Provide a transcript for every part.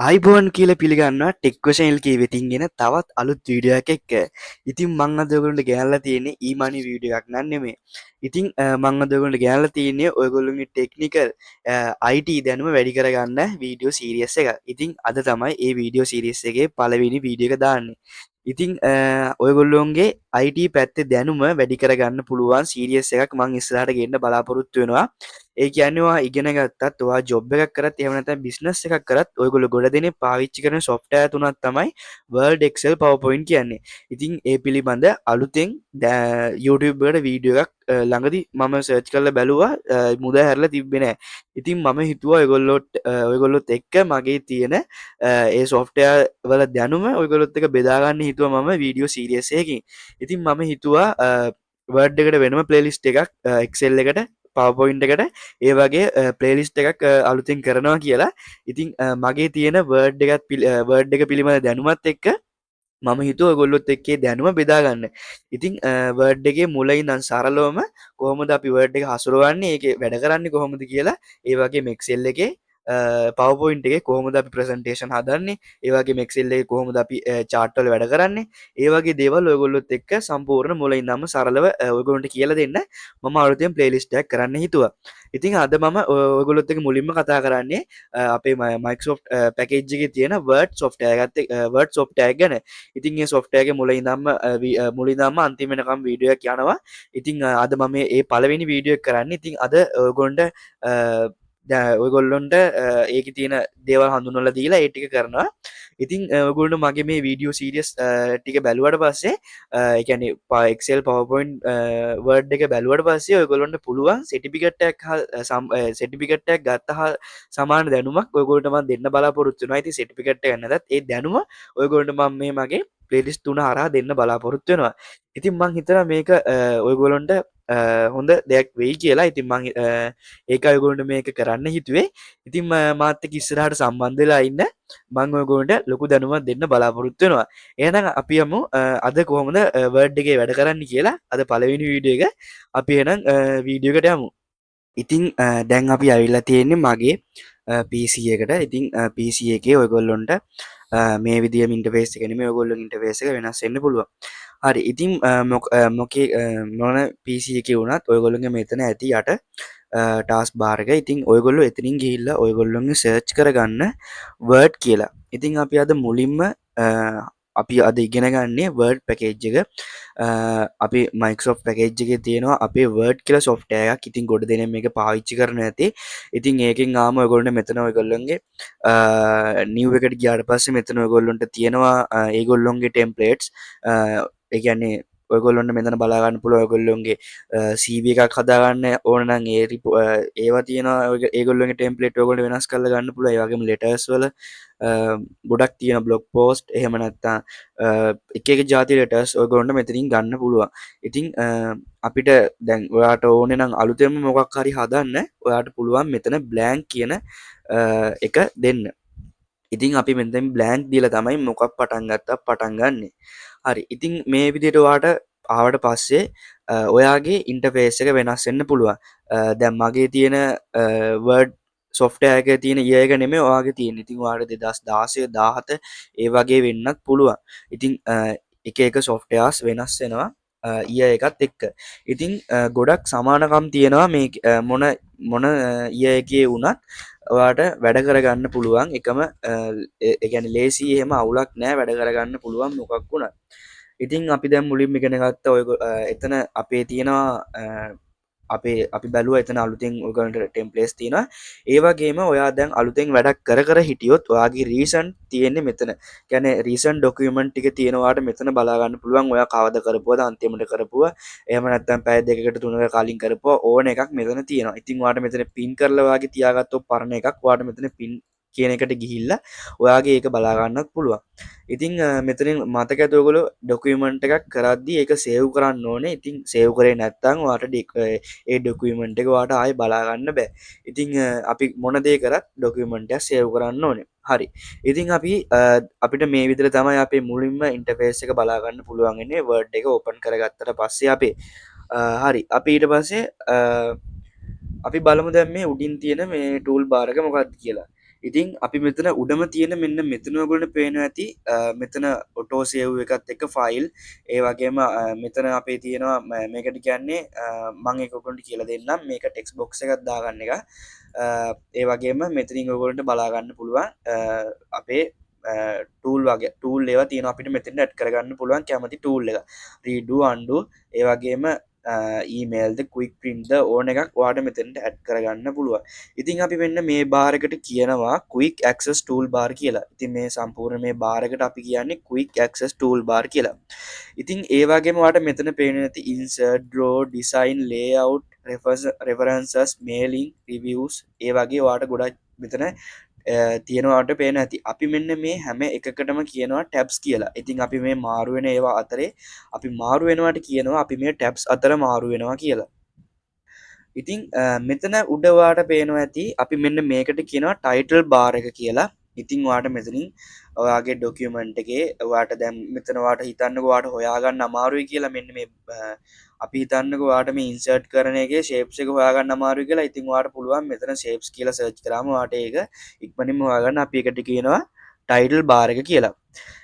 අයිබෝන් කියල පිළිගන්නවා ටෙක්වශයිල් කිය වෙතින්ගෙන තවත් අලුත් වීඩියෝ එක එක්ක ඉතින් මං අදගලට ගෑල්ල තියෙන්නේ ඊමනි වීඩියක් නන්නෙමේ ඉතින් මං අදගලට ගෑල්ල තියන්නේ ඔයගොල්ලුගේ ටෙක්නිකල් අයිට දැනුම වැඩි කරගන්න වීඩියෝ සීරියස් එක ඉතින් අද තමයි ඒ වීඩියෝ සිරියස් එකගේ පලවෙනි වීඩියක දාන්නේ ඉතිං ඔයගොල්ලොන්ගේ අයිට පැත්තේ දැනුම වැඩි කරගන්න පුළුවන් සීරියස් එකක් මං ඉස්ලාට ගන්න බලාපොරොත්තු වෙනවා ඒ කියන්නවා ඉගෙන ගත්තත් වා ජොබ් එකක් කරත් එමනත බිස්නස් එකක් කරත් ඔයගොල ගොඩ දෙන පාවිච්චි කරන සොෆ්ටය තුනත් තමයි වර්ඩ එක්සල් පවපොයින්් කියන්නේ ඉතින් ඒ පිළිබඳ අලුතෙන් YouTubeට වීඩියෝ එකක් ළඟදි මම සර්ච් කරල බැලුවා මුද හැරල තිබෙනෑ ඉතින් මම හිතුව ඔයගොල්ලොත් එක්ක මගේ තියෙන ඒ සොෆ්ටය වල දැනුම ඔයගොලොත් එක බෙදාගන්න හිතුව මම වීඩියෝ සීරියසයකින් ඉතින් මම හිතුවා වර්ඩ් එකට වෙනම ප්ලේලිස්ට් එකක් එක්සෙල් එකට පවපොයින්ට එකට ඒ වගේ ප්ලේලිස්ට් එකක් අලුතින් කරනවා කියලා ඉතිං මගේ තියෙන වර්ඩ් එක පිළිබඳ දැනුමත් එක්ක මම හිතුව ගොල්ලොත් එක්කේ දැනුම බෙදාගන්න ඉතිං වර්ඩ්ගේ මුලයි නන් සරලෝම කොහොමද අපි වර්ඩ් එක හසුරුවන්නේ ඒක වැඩ කරන්න කොහොමද කියලා ඒ වගේ මෙක්සෙල් එකේ පවපොයින්ටගේ කොහොමද අපි ප්‍රසන්ටේෂන් හදන්නේ ඒවගේ මෙක්සෙල්ලේ කොහොමද අපි චාට්ටල වැඩ කරන්නේ ඒවගේ දේවල් ඔයගොල්ලොත් එක්ක සම්පූර්ණ මුලයි නම සරලව ඔයගොලන්ට කියල දෙන්න මම අලුතෙන් ප්ලේලිස්ටක් කරන්න හිතුව ඉතින් අද මම ඔයගොලොත් එක මුලින්ම කතා කරන්නේ අපේ මයිකෝ් පැකේජ්ගේ තියෙන වර්ඩ් සොෆ්ටය ගත්ත වර්ඩ් සොෆ්ටය ගැන ඉතින්ගේ සොෆ්ටයගේ මුලයි නම්ම මුලිදම්ම අන්තිමෙනකම් වීඩියක් යනවා ඉතිං අද මම ඒ පලවෙනි වීඩියක් කරන්න ඉතින් අද ගොන්ඩ ඔයගොල්ලොන්ට ඒක තියෙන දේවල් හඳුනොල දීලා ඒටික කරනවා ඉතින් ගොල්ඩ මගේ මේ වීඩියෝ සීරියස් ටික බැලුවට පස්සේ එකන පක්සෙල් පවපොයින්් වර්ඩ් එක බැලුවට පස්සේ ඔයගොලොන්ට පුළුවන් සෙටිපිකට්ටක් සෙටිපිකට්ටක් ගත්තහ සමාන දැනුමක් ඔයගොල්ටම දෙන්න බලාපොරොත්තුන ඇති සෙටිපිකට් ගන්නත් ඒ දැනුම ඔයගොල්ට මම මේ මගේ පලේලිස් තුන හරා දෙන්න බලාපොරොත්තුවෙනවා ඉතින් මං හිතර මේක ඔයගොලොන්ට හොඳ දෙයක් වෙයි කියලා ඉතින් මං ඒක අයගොලට මේක කරන්න හිතුවේ ඉතින් මාත්ත කිස්සරහට සම්බන්ධලා ඉන්න මං ඔයගොලට ලොකු දැනුවත් දෙන්න බලාපොරොත්තුවෙනවා එනම් අපි යමු අද කොහොමද වර්ඩ්ගේ වැඩ කරන්න කියලා අද පලවෙනි වීඩිය එක අපි එනම් වීඩියෝකට යමු ඉතිං දැන් අපි ඇවිල්ලා තියෙන්නේ මගේ පිසි එකට ඉතිං පිසි එකේ ඔයගොල්ලොන්ට මේ විදිිය ඉන්ටවේස් එකනම ඔගොල්ල ඉන්ටවේස එක වෙනස් එන්න පුළුව හරි ඉතිං මොකේ මොන පිසි එක වුණත් ඔයගොල්ලුගේ මෙතන ඇති යට ටාස් බාර්ග ඉතිං ඔයගොල්ලු එතනින් ගිහිල්ල ඔයගොල්ලොන්ගේ සර්ච් කරගන්න වර්ඩ් කියලා ඉතිං අපි අද මුලින්ම අපි අද ඉගෙන ගන්නේ වර්ඩ් පැකේජ් එක අපි මයිකෝ් පැකේජ්ගේ තියෙනවා අපේ වර්ඩ් කියල සොෆ්ටයක් ඉතින් ගොඩ දෙන එක පාවිච්චි කරන ඇති ඉතින් ඒකින් ආම ඔයගොල්ට මෙතන ඔයගොල්ලන්ගේ නිව් එකට ගියාට පස්සේ මෙතන ඔයගොල්ලොන්ට තියෙනවා ඒගොල්ලොන්ගේ ටෙම්පලේට්ස් එකන්නේ ඔයගොල්ලොන්න මෙතන බලාගන්න පුළුව ඔයගොල්ලොන්ගේ සීව එකක් හදාගන්න ඕනන් ඒවා තියන ඒගොල්ලගේ ටෙම්පලේට් ඔගොලට වෙනස් කල ගන්න පුළ ඒවාගේම ලෙටස් වල ගොඩක් තියෙන බ්ලොග් පෝස්ට් එහෙමනත්තා එක ජාති ලෙටස් ඔයගොලොන්ට මෙතරින් ගන්න පුළුවන් ඉතිං අපිට දැන් ඔයාට ඕනෙ නම් අලුතෙම මොකක් හරි හදන්න ඔයාට පුළුවන් මෙතන බ්ලෑන්ක් කියන එක දෙන්න ඉතින් අපි මෙතැන් බ්ලෑන්ක් දිල තමයි මොකක් පටන්ගත්තා පටන්ගන්නේ හරි ඉතිං මේ විදිටවාට ආවට පස්සේ ඔයාගේ ඉන්ටෆේස් එක වෙනස්සෙන්න්න පුළුවන් දැම් මගේ තියෙන වර්ඩ් සොෆ්ටයක තියෙන ඒක නෙම ඔයාගේ තියෙන ඉතින් වාට දෙදස් දාසය දාහත ඒ වගේ වෙන්නත් පුළුවන් ඉතිං එක සොෆ්ටයාස් වෙනස්සෙනවා එකත් එක්ක ඉතිං ගොඩක් සමානකම් තියෙනවා මේ මොන එකේ වුණත් ඔයාට වැඩ කරගන්න පුළුවන් එකම එකැන ලේසි එහෙම අවුලක් නෑ වැඩ කරගන්න පුළුවන් මොකක් වුණ ඉතිං අපි දැම් මුලින්ම ඉගෙන ගත්ත ඔය එතන අපේ තියෙනවා අපි බැලුව එතන අලුතින් ඔගලට ටෙම්පලේස් තියෙන ඒවාගේම ඔයා දැන් අලුතෙන් වැඩක් කර හිටියොත් ඔයාගේ රීසන් තියෙන්නේ මෙතන ගැන රීසන් ඩොකමෙන්ට් ටික තියෙනවාට මෙතන බලාගන්න පුළුවන් ඔයා කවද කරපුවද අන්තිමට කරපුව එහම නැත්තම් පැය දෙකට තුනක කලින් කරපුවා ඕන එකක් මෙතන තියෙනවා ඉතින් වාට මෙතන පින් කරලවාගේ තියාගත්තෝ පරණ එකක් වාට මෙතන පින් කියන එකට ගිහිල්ල ඔයාගේ ඒක බලාගන්නත් පුළුවන් ඉතිං මෙතරින් මතක ඇතුවගොලු ඩොකමෙන්ට් එකක් කරද්දි ඒක සේව් කරන්න ඕනේ ඉතින් සේව් කරේ නැත්තං වාට ඩෙක් ඒ ඩොකමෙන්ට් එක වාට ආය බලාගන්න බෑ ඉතිං අපි මොනදේ කරත් ඩොකමෙන්ට් සේව් කරන්න ඕනේ හරි ඉතිං අපිට මේ විදිර තමයි අපේ මුලින්ම ඉන්ටෆේස් එක බලාගන්න පුළුවන්න්නේ වර්ඩ් එක ඕපන් කරගත්තට පස්සේ අපේ හරි අපි ඊට පස්සේ අපි බලමු දැම් මේ උඩින් තියෙන මේ ටූල් බාරක මොකක්ද කියලා ඉතින් අපි මෙතන උඩම තියෙන මෙන්න මෙතන ඔයගොල්ලන්ට පේනවා ඇති මෙතන ඔටෝ සේව් එකත් එක්ක ෆයිල් ඒ වගේම මෙතන අපේ තියෙනවා මේකට කියන්නේ මම ඒක ඔයගොල්ලන්ට කියලා දෙන්නම් මේක ටෙක්ස්ට් බොක්ස් එකක් දාගන්න එක ඒ වගේම මෙතනින් ඔයගොල්ලන්ට බලා ගන්න පුළුවන් අපේ ටූල් වගේ ටූල් ඒවා තියෙනවා අපිට මෙතෙන්ට ඇඩ් කරගන්න පුළුවන් කැමති ටූල් එක රීඩු අන්ඩු ඒ වගේම ඊමේල්ද ක්වික් පින්ද ඕන එකක් වාට මෙතෙන්ට ඇඩ් කරගන්න පුළුවන් ඉතින් අපි වෙන්න මේ බාරකට කියනවා ක්වික් ඇක්සස් ටූල් බාර් කියලා ඉතින් මේ සම්පූර්ණ මේ බාරකට අපි කියන්නේ ක්වික් ඇක්සස් ටූල් බාර් කියලා ඉතින් ඒවාගේම වාට මෙතන පේන ඇති insert draw design layout references mailing reviews ඒ වගේ වාට ගොඩක් මෙතන තියෙනවාට පේන ඇති අපි මෙන්න මේ හැම එකකටම කියනවා ටැබ්ස් කියලා ඉතින් අපි මේ මාරුවෙන ඒවා අතරේ අපි මාරු වෙනවාට කියනවා අපි මේ ටැබ්ස් අතර මාරු වෙනවා කියලා ඉතිං මෙතන උඩවාට පේනවා ඇති අපි මෙන්න මේකට කියනවා ටයිටල් බාර එක කියලා ඉතිං වාට මෙතනින් ඔයාගේ ඩොකියමන්ට් එකේ වාට දැම් මෙතනවාට හිතන්නක වාට හොයාගන්න අමාරුයි කියලා මෙන්න මේ අපි හිතන්නක වාට මේ ඉන්සර්ට් කරන එක ශේප්ස එක හොයාගන්න අමාරු කියලා ඉතින් වාට පුළුවන් මෙතන ශේප්ස් කියලා සර්ච් කරාම වාට ඒක ඉක්මනින්ම හොයාගන්න අපි එකට කියනවා ටයිටල් බාර් එක කියලා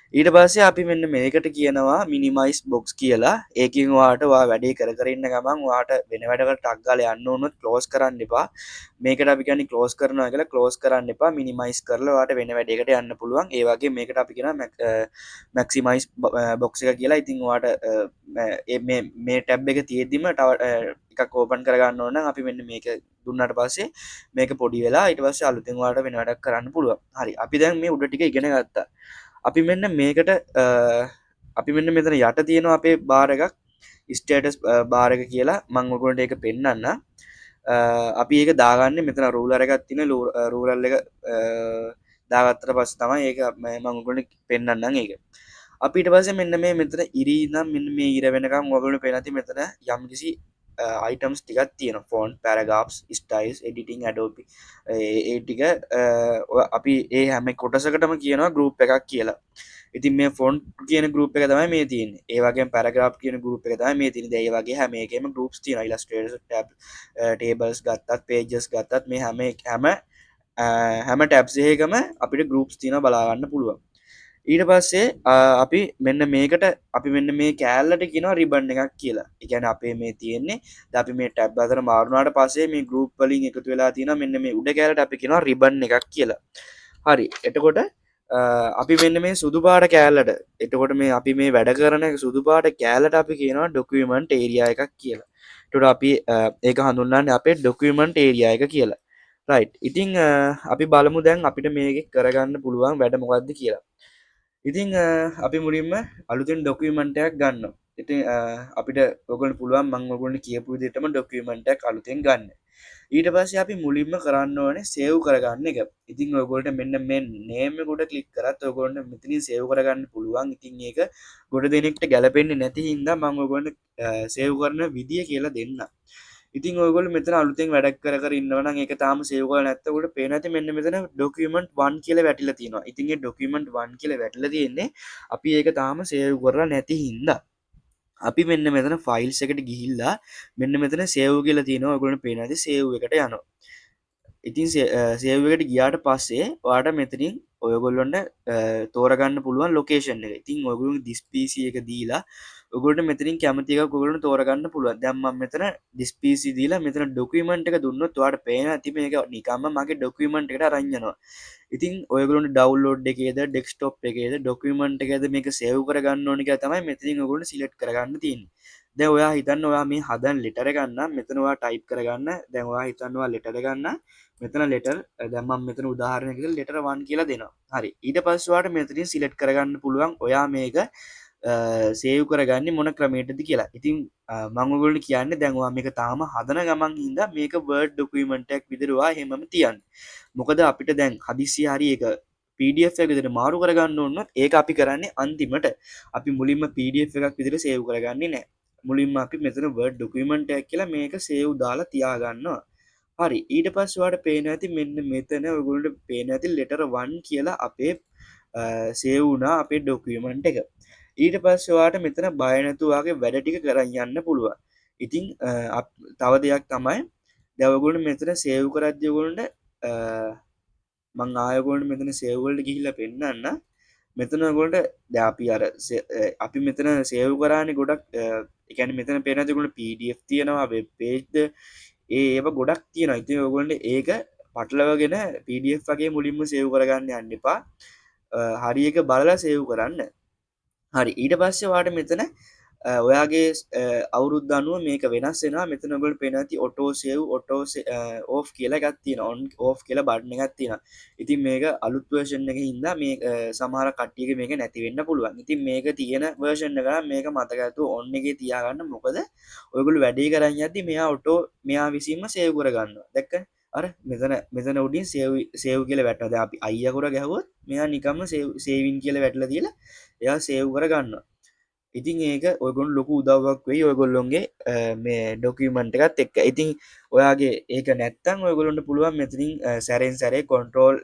ඊට පස්සේ අපි මෙන්න මේකට කියනවා මිනිමයිස් බොක්ස් කියලා ඒකින් වාට වා වැඩේ කරන්න ගමන් වාට වෙන වැඩකට ටක් ගාලා යන්න ඕනොත් ක්ලෝස් කරන්න එපා මේකට අපි කියන්නේ ක්ලෝස් කරනවා කියලා ක්ලෝස් කරන්න එපා මිනිමයිස් කරලා වාට වෙන වැඩේකට යන්න පුළුවන් ඒ වගේ මේකට අපි කියනවා මැක්සිමයිස් බොක්ස් එක කියලා ඉතින් වාට මේ ටැබ් එක තියෙද්දිම එකක් ඕපන් කරගන්න ඕන අපි මෙන්න මේක දුන්නට පස්සේ මේක පොඩි වෙලා ඊට පස්සේ අලුතෙන් වාට වෙන වැඩක් කරන්න පුළුවන් හරි අපි දැන් මේ උඩ ටික ඉගෙන ගත්තා අපි මෙන්න මේකට අපි මෙන්න මෙතන යට තියෙනවා අපේ බාර එකක් ස්ටේටස් බාර එක කියලා මං ඔයගොල්ලන්ට ඒක පෙන්නන්න අපි ඒක දාගන්නේ මෙතන රූලර් එකක් තියෙන රූලර් එක දාගත්තට පස්සේ තමයි ඒක මම ඔයගොල්ලන්ට පෙන්නන්නම් ඒක අපි ඊට පස්සේ මෙන්න මේ මෙතන ඉරි ඉඳන් මෙන්න මේ ඉර වෙනකම් ඔයගොල්ලන්ට පේනති මෙතන යම්කිසි items ටිකක් තියෙනවා font paragraphs styles editing adobe ඒ ටික අපි ඒ හැම කොටසකටම කියනවා group එකක් කියලා ඉතින් මේ font කියන group එක තමයි මේ තියෙන්නේ ඒ වගේම paragraph කියන group එක තමයි මේ තියෙන්නේ ඒ වගේ හැම එකෙම groups තියෙනවා illustrators tab tables ගත්තත් pages ගත්තත් මේ හැම tabs එකකම අපිට groups තියෙනවා බලා ගන්න පුළුවන් ඊට පස්සේ අපි මෙන්න මේකට අපි මෙන්න මේ කෑල්ලට කියනවා රිබන් එකක් කියලා. ඒ කියන්නේ අපේ මේ තියෙන්නේ දැන් අපි මේ ටැබ් අතර මාරුනාට පස්සේ මේ ගෲප් වලින් එකතු වෙලා තියෙනවා මෙන්න මේ උඩ කෑල්ලට අපි කියනවා රිබන් එකක් කියලා. හරි. එතකොට අපි මෙන්න මේ සුදු පාට කෑල්ලට එතකොට මේ අපි මේ වැඩ කරන සුදු පාට කෑල්ලට අපි කියනවා ඩොකියුමන්ට් ඒරියා එකක් කියලා. එතකොට අපි ඒක හඳුන්වන්නේ අපේ ඩොකියුමන්ට් ඒරියා එක කියලා. රයිට්. ඉතින් අපි බලමු දැන් අපිට මේක කරගන්න පුළුවන් වැඩ මොකක්ද කියලා. ඉතිං අපි මුලින්ම අලුතෙන් ඩොකියමන්ටයක් ගන්න ඉතින් අපිට ඔගල පුළුවන් මං ඔගොලට කියපු දෙටම ඩොකියමන්ටක් අලුතෙන් ගන්න ඊට පස්සේ අපි මුලින්ම කරන්න ඕනේ සේව් කරගන්න එක ඉතින් ඔගොලට මෙන්න මේ නේම ගොඩ කලික් කරත් ඔගොන්න මෙතනින් සේව් කරගන්න පුළුවන් ඉතින් ඒක ගොඩ දෙනෙක්ට ගැලපෙන්න්නේ නැති හින්දා මං ඔගොන්න සේව් කරන විදිිය කියලා දෙන්න ඉතින් ඔයගොල්ලෝ මෙතන අලුතෙන් වැඩ කර ඉන්නවා නම් ඒක තාම සේව් කරලා නැත්නම් පේන ඇති මෙන්න මෙතන document 1 කියලා වැටිලා තියෙනවා. ඉතින් ඒ document 1 කියලා වැටිලා තියෙන්නේ අපි ඒක තාම සේව් කරලා නැති හින්දා. අපි මෙන්න මෙතන files එකට ගිහිල්ලා මෙන්න මෙතන save කියලා තියෙනවා. ඔයගොල්ලෝ පේන ඇති save එකට යනවා. ඉතින් සේව් එකට ගියාට පස්සේ ඔයාට මෙතනින් ඔයගොල්ලොන්ට තෝරගන්න පුළුවන් ලොකේෂන් එක. ඉතින් ඔයගොල්ලෝ දිස් PC එක දීලා ඔයගොල්ලන්ට මෙතනින් කැමති එකක් ඔයගොල්ලන්ට තෝරගන්න පුළුවන්. දැන් මම මෙතන දිස් PC දීලා මෙතන ඩොකියුමන්ට් එක දුන්නොත් ඔයාට පේනවා ඇති මේක නිකම්ම මගේ ඩොකියුමන්ට් එකට අරන් යනවා. ඉතින් ඔයගොල්ලන්ට ඩවුන්ලෝඩ් එකේද ඩෙස්ක්ටොප් එකේද ඩොකියුමන්ට් එකේද මේක සේව් කරගන්න ඕන කියලා තමයි මෙතනින් ඔයගොල්ලන්ට සිලෙක්ට් කරගන්න තියෙන්නේ. දැන් ඔයා හිතන්න ඔයා මේ හදන ලෙටර් ගන්න මෙතන ඔයා ටයිප් කරගන්න දැන් ඔයා හිතන්න ඔයා ලෙටර් ගන්න මෙතන ලෙටර් දැන් මම මෙතන උදාහරණයකට ලෙටර් 1 කියලා දෙනවා. හරි. ඊට පස්සේ ඔයාට මෙතනින් සිලෙක්ට් කරගන්න පුළුවන් ඔයා මේක සේව් කරගන්නේ මොන ක්‍රමයකටද කියලා. ඉතින් මම ඔයගොල්ලන්ට කියන්නේ දැන් ඔයා මේක තාම හදන ගමන් හින්දා මේක Word document එකක් විදිහට ඔයා එහෙමම තියන්න. මොකද අපිට දැන් හදිස්සිය හරි ඒක PDF එක විදිහට මාරු කරගන්න ඕන නම් ඒක අපි කරන්නේ අන්තිමට. අපි මුලින්ම PDF එකක් විදිහට සේව් කරගන්නේ නැහැ. මුලින්ම අපි මෙතන Word document එකක් කියලා මේක save දාලා තියාගන්නවා. හරි ඊට පස්සේ ඔයාලට පේන ඇති මෙන්න මෙතන ඔයගොල්ලන්ට පේන ඇති letter 1 කියලා අපේ save වුණා අපේ document එක. ඊට පස්සේ ඔයාලට මෙතන බය නැතුව ඔයාගේ වැඩ ටික කරන් යන්න පුළුවන්. ඉතින් තව දෙයක් තමයි දැන් ඔයගොල්ලෝ මෙතන save කරද්දී ඔයගොල්ලන්ට මං ආයගොල්ට මෙතන සේවල්ට ගිහිල්ල පෙන්න්න මෙතනගොල්ට දැපි අර අපි මෙතන සේව් කරානි ගොඩක් එකැන මෙතන පෙනතිකුට පඩF තියෙනවා වෙබ් පේජ්ද ඒව ගොඩක් තියෙන ඉති ඔගොල්ට ඒක පටලවගෙන පඩF වගේ මුලින්ම සේව් කරගන්න යන්න එපා හරි එක බලලා සේව් කරන්න හරි ඊට පස්සේ වාට මෙතන ඔයාගේ අවුරුද්ධනුව මේක වෙනස් වෙන මෙතනගොල් පෙනති ඔටෝ සේව් ඔටෝ ඕ් කියලා ගත්තින ඔන් ඕ් කියලා බඩ්න ගත්තින ඉතින් මේක අලුත් වර්ෂන් එක හින්දා මේ සමහර කට්ටියක මේක නැතිවෙන්න පුළුවන් ඉතින් මේක තියෙන වර්ෂණ එක මේක මතකඇතු ඔන්න එක තියාගන්න මොකද ඔයගුළු වැඩේ කරන්න ඇති මෙයා ඔටෝ මෙයා විසින්ම සේව් කරගන්න දැක්ක අර මෙතන උඩින් සේව් කියල වැටද අපි අයියකුර ගැහවොත් මෙයා නිකම්ම සේවින් කියල වැටල තියලා එයා සේව් කරගන්න ඉතින් ඒක ඔයගොන් ලොකු උදවක් වෙයි ඔයගොල්ලොන්ගේ මේ ඩොකමන්ට එකත් එක්ක ඉතින් ඔයාගේ ඒක නැත්තන් ඔයගොලොන්ට පුළුවන් මෙතිනින් සැරෙන් සැරේ කොන්ට්‍රෝල්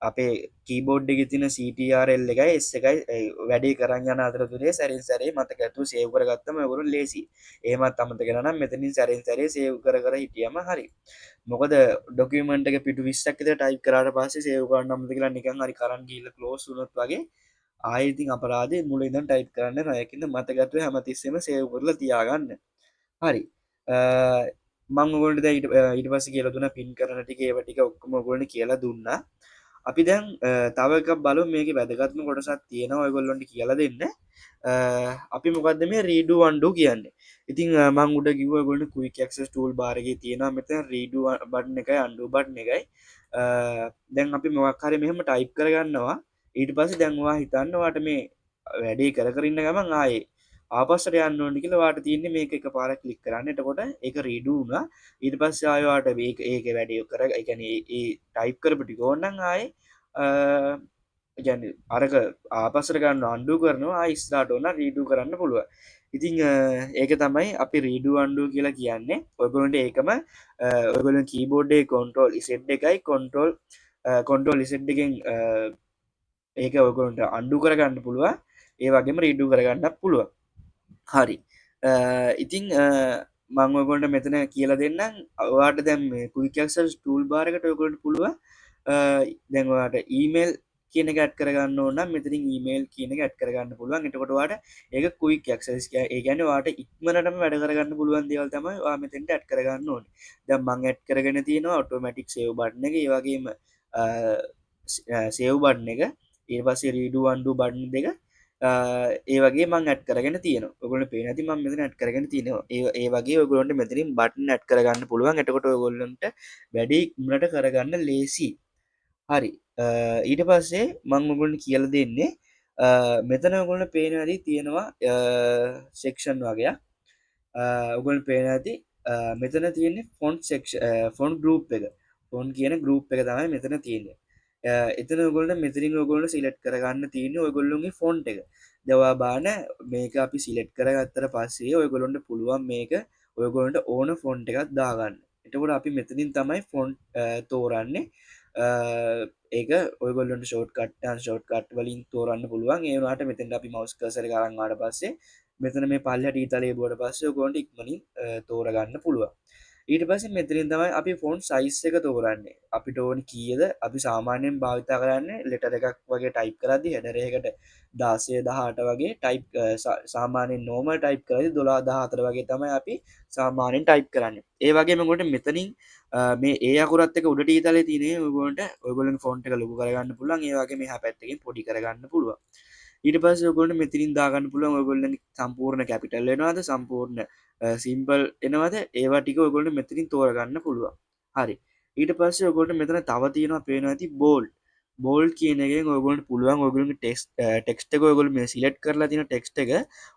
අපේ කීබෝඩ් එක තින CTRL එකයි එස් එකයි වැඩි කරන්න යන අතරතුරේ සැරින් සැරේ මතකඇතු සේව් කරගත්තම ඔගුරුන් ලේසි ඒමත් අමත කරනම් මෙතනින් සැරෙන් සැරේ සේව් කර හිටියම හරි මොකද ඩොකමට එක පිටු විස්සක්ද ටයි් කරට පස්සේ සේවකාන්න අමත කියලා නිකන් හරි කරන් ගීල ලෝස් වුනොත් වගේ ආයතින් අපරාදේ මුලින්දන් ටයිප් කරන්න රයකින්න මතගත්ව හැමතිස්සෙම සේව් කරල තියාගන්න හරි මංගොල්ට ඉට පස කියල දුන පින් කරන ටික ඒවටික ඔක්කම ගොලට කියලා දුන්නා අපි දැන් තවක බලු මේක වැදගත්ම කොටසත් තියෙනවා ඔයගොල්ලොන්ට කියලා දෙන්න අපි මොකක්ද මේ රීඩු වන්ඩු කියන්නේ ඉතින් මං උඩ කිව ගොලට කුයිකක්ස ටූල් බාරගේ තියෙන මෙත රීඩු බට්න එකයි අන්ඩු බට්න එකයි දැන් අපි මොක්හර මෙහම ටයිප් කරගන්නවා ඊට පස දැන්වා හිතන්නවාට මේ වැඩේ කරන්න ගමන් ආයේ ආපස්සට යන්න ඕනි කියලා වාට තියන්නේ මේක එක පාර කලික් කරන්න එතකොට එක රීඩුුණ ඊට පස්ස ආයවාට ඒක වැඩිය කර එකන ඒ ටයිප් කරපටි ගෝන්නන් ආය ගැන අරක ආපසර ගන්න අන්ඩු කරනවා ස්ථාට ඕන රීඩු කරන්න පුළුව ඉතිං ඒක තමයි අපි රීඩු අන්ඩු කියලා කියන්නේ ඔයගොලට ඒකම ඔයගොල කීබෝඩ්ඩේ කොන්ටෝල් ඉසෙට් එකයි කොන්ටෝල් ඉසෙට් එකෙන් ඒක ඔයගොලට අන්ඩු කරගන්න පුළුව ඒ වගේම රීඩු කරගන්න පුළුව හරි ඉතිං මංගොගොන්ට මෙතන කියලා දෙන්න අවාට දැම් කුයිකක්ස ටූල් බාරකට ඔයගොලට පුළුව දැන්වාට ඊමේල් කියන ගැට් කරගන්න ඕන මෙතරින් ඊමේල් කියන ගැට් කරගන්න පුළුවන් එටකොටවාට ඒක කුයි ක්ක්සස් ඒගැන වාට ඉක්මනටම වැඩ කරගන්න පුළුවන් දේවල් තමයි මෙතෙන්ට ඇට් කරගන්න ඕන ද මං ඇට් කරගෙන තියෙනවා ඔටෝමටික් සේව් බට්න එක ඒවගේම සේව් බඩ්න එක ඒ පසේ රීඩු අන්ඩු බඩ්න දෙක ඒ වගේ මං ඇත් කරගෙන තියන ඔගොල පේනති ම මෙත ඇත් කරගෙන තියනවා ඒ වගේ ඔගොලන්ට මෙතරින් බටන් ඇත් කරගන්න පුළුවන් එටකොට ඔගොල්ලන්ට වැඩි ඉක්මනට කරගන්න ලේසි හරි ඊට පස්සේ මං ඔගොලට කියල දෙන්නේ මෙතන ඔගොලට පේන ඇති තියෙනවා සෙක්ෂන් වගේ ඔගොල් පේන ඇති මෙතන තියෙන්නේ ෆොන්් ෆොන්් ගරුප් එක ෆොන් කියන ගරුප් එක තමයි මෙතන තියෙන්නේ එතන ගොල්ට මෙතරින් ඔගොල්ල සිලට් කරගන්න තියෙන ඔයගොල්ලුගේ ෆොන්් එක දවා බාන මේක අපි සිලෙට් කරගත්තර පස්සේ ඔයගොලොන්ට පුළුවන් මේක ඔයගොලන්ට ඕන ෆොන්් එකත් දාගන්න එතකොට අපි මෙතනින් තමයි ෆොන්් තෝරන්නේ ඒක ඔයගොල්ලට ෂෝට් කට්ටන් ෂෝට් කට් වලින් තෝරන්න පුළුවන් ඒවාට මෙතැන් අපි මවස් කසර කරන්නාට පස්සේ මෙතන මේ පල්ලට ඊතලේ බොඩ පස්සේ ගොන්ට ඉක්මනින් තෝරගන්න පුළුවන් ඊට පස මෙතරින් තමයි අපි ෆෝන් සයිස් එක තෝරන්නේ අපිට ඕන කියද අපි සාමාන්‍යයෙන් භාවිතා කරන්න ලෙටර එකක් වගේ ටයිප් කරදි හැඩරයකට දාසය දහට වගේ ටයිප් සාමානෙන් නෝම ටයිප් කරදි 12 වගේ තමයි අපි සාමානෙන් ටයිප් කරන්න ඒ වගේ මකොට මෙතනින් මේ ඒ අකුරත් එක උඩට ඊතල තිනේ ඔගොන්ට ඔගොලින් ෆෝන්ට එක ලොකු කරගන්න පුළන් ඒවාගේ මේ පැත්තකින් පොඩි කරගන්න පුළුව ඊට පස් ඔගොලට මෙතිරින් දාගන්න පුළුවන් ඔගොල්ල සම්පූර්ණ කැපිටල් එනවාද සම්පූර්ණ සිම්පල් එනවද ඒවාටික ඔගොලට මෙතිරින් තෝරගන්න පුළුවන් හරි ඊට පස්සේ ඔගොලට මෙතන තවතියෙනවා පේන ඇති බෝල් කියනගෙන් ඔගොලට පුළුවන් ඔගුලන් ටෙක්ස්ට ඔගොල මේ සිලට් කරලා තින ටෙක්ස්ට එක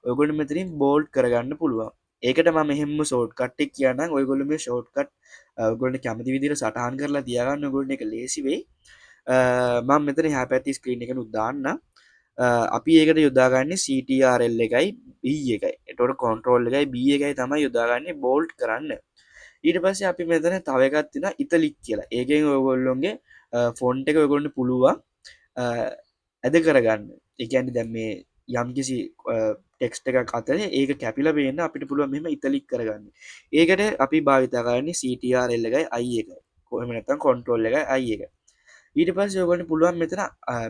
ඔගොලට මෙතරින් බෝල්් කරගන්න පුළුවන් ඒකට ම මෙහෙම සෝට් කට්ටෙක් කියන්න ඔයගොල මේ ෂෝට්කට් ගොලට කැමති විදිර සටහන් කරලා තියාගන්න ගොඩ එක ලේසිවෙයි මං මෙතන හැ පැති ස්ක්‍රීන් එක නුදාන්න අපි ඒකට යොදාගන්න CTRL එකයි B එකයි එටොට කොන්ට්‍රෝල් එකයි B එකයි තමයි යොදාගන්නේ බෝල්ට් කරන්න ඊට පස්සේ අපි මෙතන තවකත්තින ඉතලික් කියලා ඒකෙන් ඔයගොල්ලොන්ගේ ෆොන්ට එක ඔයගොන්න පුළුවන් ඇද කරගන්න එකන්න දැම් මේ යම්කිසි ටෙක්ස්ට එක අතර ඒක කැපිල පේන්න අපිට පුළුව මෙම ඉතලික් කරගන්න ඒකට අපි භාවිතා කරන්නේ CTRL එකයි අයි එක කොහමනතන් කොන්ට්‍රෝල් එක අයි එක ඊට පස්සේ ඔයගොල්ලන්ට පුළුවන් මෙතන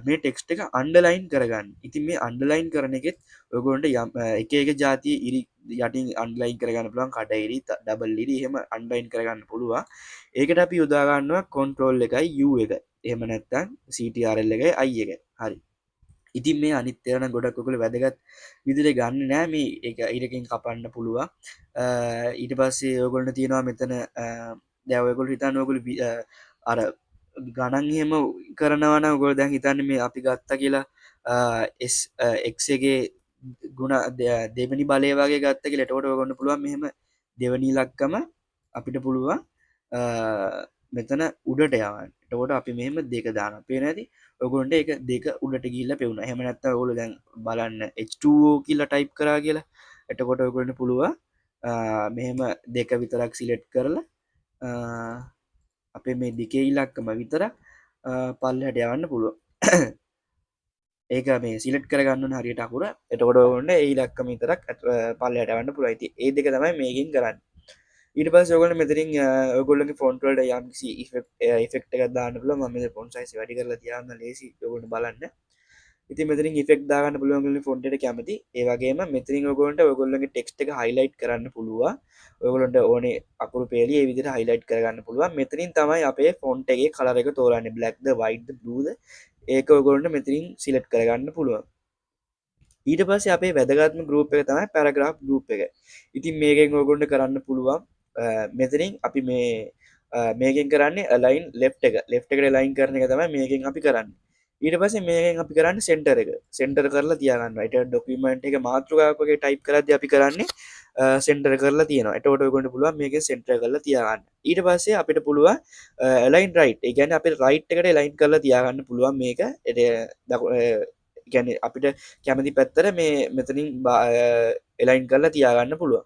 මේ ටෙක්ස්ට් එක අන්ඩර්ලයින් කරගන්න. ඉතින් මේ අන්ඩර්ලයින් කරන එකෙත් ඔයගොල්ලන්ට යම් එක එක જાතිය ඉරි යටින් අන්ඩර්ලයින් කරගන්න පුළුවන්. කඩ ඉරි, ඩබල් ඉරි එහෙම අන්ඩර්ලයින් කරගන්න පුළුවන්. ඒකට අපි යොදා ගන්නවා control එකයි u එක. එහෙම නැත්නම් ctrl එකයි i එක. හරි. ඉතින් මේ අනිත් ඒවා නම් ගොඩක් ඔයගොල්ලෝ වැදගත් විදිහට ගන්න නෑ. මේ ඒක ඉරකින් කපන්න පුළුවන්. ඊට පස්සේ ඔයගොල්ලන්ට තියෙනවා මෙතන දැන් ඔයගොල්ලෝ හිතන්න ඔයගොල්ලෝ අර ගණන් එහෙම කරනවා නම් ඔයගොල්ලෝ දැන් හිතන්නේ මේ අපි ගත්තා කියලා s x එකේ ගුණ දෙවෙනි බලය වගේ ගත්ත කියලා. එතකොට ඔයගොල්ලන්ට පුළුවන් මෙහෙම දෙවෙනි ඉලක්කම අපිට පුළුවන් මෙතන උඩට යවන්න. එතකොට අපි මෙහෙම දෙක දානවා. පේන ඇති? ඔයගොල්ලන්ට ඒක දෙක උඩට ගිහිල්ලා පෙවුනා. එහෙම නැත්නම් ඔයගොල්ලෝ දැන් බලන්න H2O කියලා ටයිප් කරා කියලා. එතකොට ඔයගොල්ලන්ට පුළුවන් මෙහෙම දෙක විතරක් සිලෙක්ට් කරලා අපේ මේ දෙකේ ඉලක්කම විතරක් පල්ලෙහාට යවන්න පුළුවන්. ඒක මේ සිලෙක්ට් කරගන්න ඕන හරියට අකුර. එතකොට ඔයගොල්ලන්ට ඒ ඉලක්කම විතරක් පල්ලෙහාට යවන්න පුළුවන්. ඉතින් ඒ දෙක තමයි මේකෙන් කරන්නේ. ඊට පස්සේ ඔයගොල්ලෝ මෙතනින් ඔයගොල්ලන්ගේ ෆොන්ට් වලට යම්කිසි ඉෆෙක්ට් එකක් දාන්න පුළුවන්. මම මේ ෆොන්ට් සයිස් වැඩි කරලා තියාගන්න ලේසි ඔයගොල්ලෝ බලන්න. ඉතින් මෙතනින් ඉෆෙක්ට් දාගන්න පුළුවන් ඔයගොල්ලෝ ෆොන්ට් එකට කැමති. ඒ වගේම මෙතනින් ඔයගොල්ලන්ට ඔයගොල්ලන්ගේ ටෙක්ස්ට් එක හයිලයිට් කරන්න පුළුවන්. ඔයගොල්ලන්ට ඕනේ අකුරු පේලි ඒ විදිහට හයිලයිට් කරගන්න පුළුවන්. මෙතනින් තමයි අපේ ෆොන්ට් එකේ කලර් එක තෝරන්නේ. blackද whiteද blueද ඒක ඔයගොල්ලන්ට මෙතනින් සිලෙක්ට් කරගන්න පුළුවන්. ඊට පස්සේ අපේ වැදගත්ම ගෲප් එක තමයි පැරග්‍රාෆ් ගෲප් එක. ඉතින් මේකෙන් ඔයගොල්ලන්ට කරන්න පුළුවන් මෙතනින් අපි මේකෙන් කරන්නේ align left එක එකට align කරන එක තමයි මේකෙන් අපි කරන්නේ. ඊට පස්සේ මේකෙන් අපි කරන්නේ center එක center කරලා තියාගන්නවා. ඊට ડોකියුමන්ට් එක මාතෘකාවක් වගේ ටයිප් කරද්දී අපි කරන්නේ center කරලා තියෙනවා. එතකොට ඔයගොල්ලන්ට පුළුවන් මේකෙන් center කරලා තියාගන්න. ඊට පස්සේ අපිට පුළුවන් align right. ඒ කියන්නේ අපිට right එකට align කරලා තියාගන්න පුළුවන් මේක. ගැන අපිට කැමති පැත්තර මේ මෙතනින් එලයින් කරලා තියාගන්න පුළුවන්.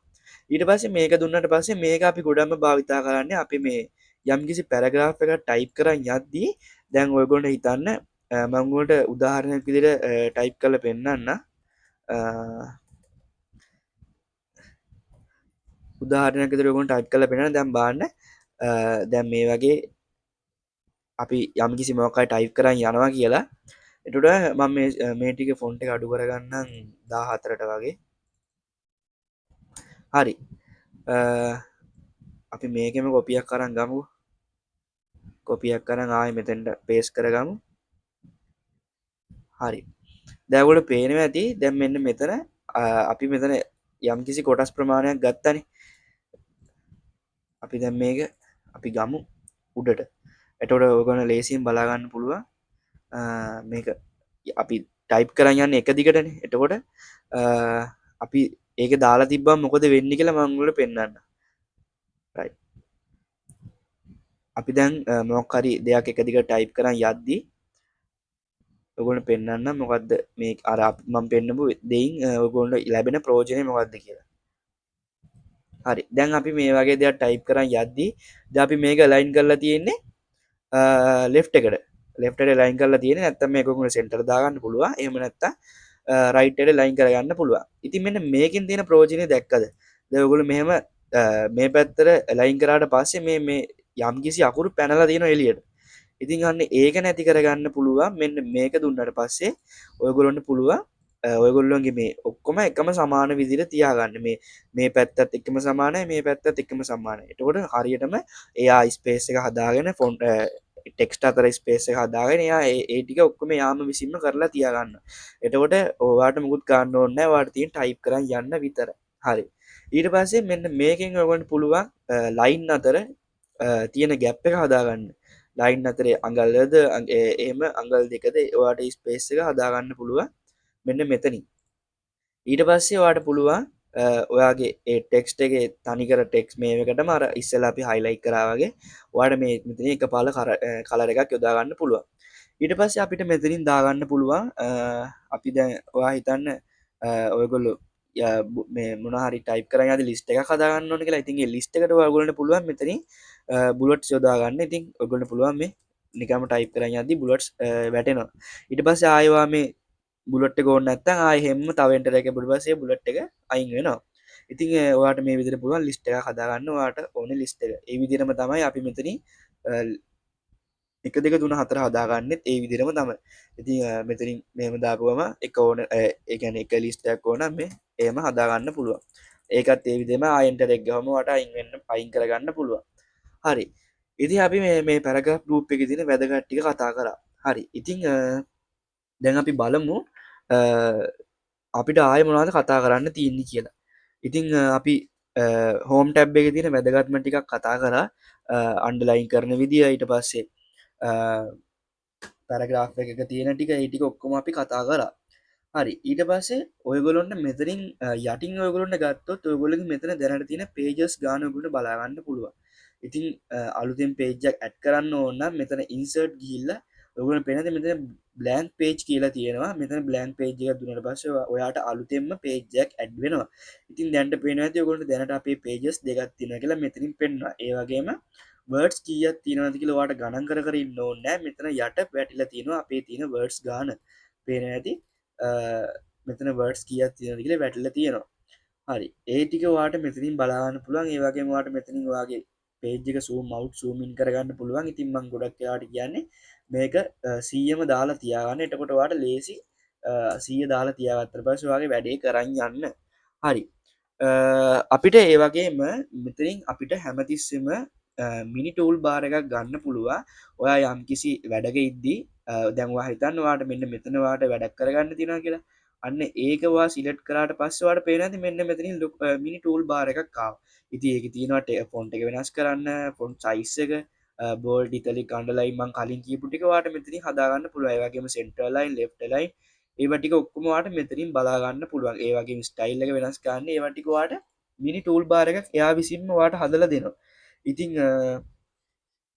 ඊට පස්සේ මේක දුන්නට පස්සේ මේක අපි ගොඩක්ම භාවිතා කරන්නේ අපි මේ යම්කිසි පැරග්‍රාෆ් එකක් ටයිප් කරන් යද්දී දැන් ඔයගොල්ලෝ හිතන්න මම ඔයාලට උදාහරණයක් විදිහට ටයිප් කරලා පෙන්නන්න. උදාහරණයක් විදිහට ඔයගොල්ලෝ ටයිප් කරලා පෙන්නන්න. දැන් බලන්න දැන් මේ වගේ අපි යම්කිසි මොකක් හරි ටයිප් කරන් යනවා කියලා. එතකොට මම මේ ටික ෆොන්ට් එක අඩු කරගන්නම් 14ට වගේ. හරි. අපි මේකෙම කොපියක් අරන් ගමු. කොපියක් අරන් ආයෙ මෙතෙන්ට පේස්ට් කරගමු. හරි. දැන් ඔයගොල්ලෝ පේනවා ඇති දැන් මෙන්න මෙතන අපි මෙතන යම්කිසි කොටස් ප්‍රමාණයක් ගත්තනේ. අපි දැන් මේක අපි ගමු උඩට. එතකොට ඔයගොල්ලෝ ලේසියෙන් බලා ගන්න පුළුවන් මේක අපි ටයිප් කරන් යන්නේ එක දිගටනේ. එතකොට අපි ඒක දාලා තිබ්බම මොකද වෙන්නේ කියලා මම ඔයාලට පෙන්නන්න. right. අපි දැන් මොකක් හරි දෙයක් එක දිගට ටයිප් කරන් යද්දී ඔයගොල්ලන්ට පෙන්නන්න මොකද්ද මේ අර මම පෙන්නපු දෙයින් ඔයගොල්ලන්ට ලැබෙන ප්‍රයෝජනේ මොකද්ද කියලා. හරි. දැන් අපි මේ වගේ දෙයක් ටයිප් කරන් යද්දී දැන් අපි මේක අලයින් කරලා තියෙන්නේ left එකට. left එකට අලයින් කරලා තියෙන්නේ නැත්නම් මේක ඔයගොල්ලෝ center දාගන්න පුළුවන්. එහෙම නැත්නම් right එකට අලයින් කරගන්න පුළුවන්. ඉතින් මෙන්න මේකෙන් තියෙන ප්‍රයෝජනේ දැක්කද? දැන් ඔයගොල්ලෝ මෙහෙම මේ පැත්තට අලයින් කරාට පස්සේ මේ යම්කිසි අකුරු පැනලා තියෙනවා එළියට. ඉතින් අන්න ඒක නැති කරගන්න පුළුවන් මෙන්න මේක දුන්නට පස්සේ ඔයගොල්ලන්ට පුළුවන් ඔයගොල්ලොන්ගේ මේ ඔක්කොම එකම සමාන විදිහට තියාගන්න. මේ පැත්තත් එක්කම සමානයි මේ පැත්තත් එක්කම සමානයි. එතකොට හරියටම එයා ස්පේස් එක හදාගෙන ෆොන්ට් ටෙක්ස්ට් අතර ස්පේස් එක හදාගෙන එයා ඒ ටික ඔක්කොම යාම විසින්ම කරලා තියාගන්න. එතකොට ඔයාට මුකුත් ගන්න ඕනේ නැහැ. ඔයාට තියෙන ටයිප් කරන් යන්න විතරයි. හරි. ඊට පස්සේ මෙන්න මේකෙන් ඔයගොල්ලන්ට පුළුවන් ලයින් අතර තියෙන ගැප් එක හදාගන්න. ලයින් අතරේ අඟල්ද එහෙම අඟල් දෙකද ඔයාට ස්පේස් එක හදාගන්න පුළුවන් මෙන්න මෙතනින්. ඊට පස්සේ ඔයාට පුළුවන් ඔයාගේ ඒ ටෙක්ස්ට් එකේ තනිකර ටෙක්ස්ට් මේකටම අර ඉස්සෙල්ලා අපි හයිලයිට් කරා වගේ ඔයාට මේ මෙතන එකපාර කලර් එකක් යොදා ගන්න පුළුවන්. ඊට පස්සේ අපිට මෙතනින් දාගන්න පුළුවන් අපි දැන් ඔයා හිතන්න ඔයගොල්ලෝ මේ මොන හරි ටයිප් කරන් යද්දි ලිස්ට් එකක් හදාගන්න ඕනේ කියලා. ඉතින් ඒ ලිස්ට් එකට ඔයගොල්ලන්ට පුළුවන් මෙතනින් බුලට්ස් යොදා ගන්න. ඉතින් ඔයගොල්ලන්ට පුළුවන් මේ නිකම්ම ටයිප් කරන් යද්දි බුලට්ස් වැටෙනවා. ඊට පස්සේ ආයෙවා මේ බුලට් එක ඕනේ නැත්නම් ආයෙ හැම තව එන්ටර් එකක පස්සේ බුලට් එක අයින් වෙනවා. ඉතින් ඔයාට මේ විදිහට පුළුවන් ලිස්ට් එකක් හදාගන්න ඔයාට ඕනේ ලිස්ට් එක. ඒ විදිහටම තමයි අපි මෙතනින් එක දෙක තුන හතර හදාගන්නෙත් ඒ විදිරම තම ඉති මෙතරින් මෙම දාපුවම එක ඕන ඒගැන එක ලිස්ටයක් ඕන මේ ඒම හදාගන්න පුළුවන් ඒකත් ඒ විදිම අයින්ට එක්ගහම වට අයින්වෙන්න පයින් කරගන්න පුළුවන් හරි ඉති අපි මේ පැරග රූප් එක තින වැදගට්ටික කතා කරා හරි ඉතිං දැන් අපි බලමු අපිට ආය මොනාද කතා කරන්න තියන්නේ කියලා ඉතිං අපි හෝම් ටැබ් එක තින වැදගත්ම ටිකක් කතා කරා අන්ඩලයින් කරන විදිිය ඊට පස්සේ පැරග්‍රාෆ් එක තියෙන ටික ඒටික ඔක්කොම අපි කතා කරා හරි ඊට පස්සේ ඔයගොලොන්න මෙතරින් යටින් ඔයගොලොන්න ගත්තොත් ඔයගොලින් මෙතන දැනට තියෙන පේජස් ගානගුට බලාගන්න පුළුව ඉතින් අලුතෙන් පේජක් ඇත් කරන්න ඕන්න මෙතන ඉන්සර්ට් ගිල්ල ඔගල පෙනති මෙතන බ්ලන්ක් පේජ් කියලා තියෙනවා මෙතන බ්ලන්ක් පේජ් එක දුන්නට පස්ස ඔයාට අලුතෙන්ම පේජක් ඇඩ් වෙනවා ඉතින් දැන්ට පේන ඇති ඔගොට දැනට අපේ පේජස් දෙගත් තින කියලා මෙතනින් පෙන්වා ඒවගේම වර්ඩස් කියත් තියෙනවති කියලවාට ගණන් කරන්න ඕන්නෑ මෙතන යට වැටිල තියෙනවා අපේ තියෙන වර්ඩස් ගාන පේන ඇති මෙතන වර්ඩස් කියත් තියෙන කියල වැටල තියෙනවා හරි ඒටික වාට මෙතනින් බලාන්න පුළුවන් ඒවගේ වාට මෙතනින් වගේ පේජ්ක සූ මව් සූමින් කරගන්න පුළුවන් ඉතින් මං ගොඩක් යාට කියන්නේ මේක සීයම දාලා තියාගන්න එටකොට වාට ලේසි සීය දාලා තියාගත්තර පස් වගේ වැඩේ කරන්න යන්න හරි අපිට ඒවගේම මෙතරින් අපිට හැමතිස්සම මිනි ටූල් බාර එකක් ගන්න පුළුවන් ඔයා යම් කිසි වැඩක ඉද්දී දැන්වා හිතන්නවාට මෙන්න මෙතනවාට වැඩක් කරගන්න තින කියලා අන්න ඒකවා සිලට් කරට පස්සවාට පේනති මෙන්න මෙතනින් ලොක් මිනි ටූල් බාර එකක් කාව ඉති ඒක තිනට ෆොන්ට එක වෙනස් කරන්න ෆොන්් සයිස්සක බෝල් ඩිතලි කණ්ඩලයි මං කලින් කීපුටිකවාට මෙතනි හදාගන්න පුළුවන්ගේ සෙන්ටරලයින් ලෙෆ්ටලයි ඒවටික ඔක්කොමවාට මෙතරින් බලාගන්න පුළුවන් ඒවගේ ස්ටයිල්ල වෙනස් කරන්න ඒවටිකවාට මිනි ටූල් බාර එකක් එයා විසින්ම වාට හදල දෙනවා ඉතිං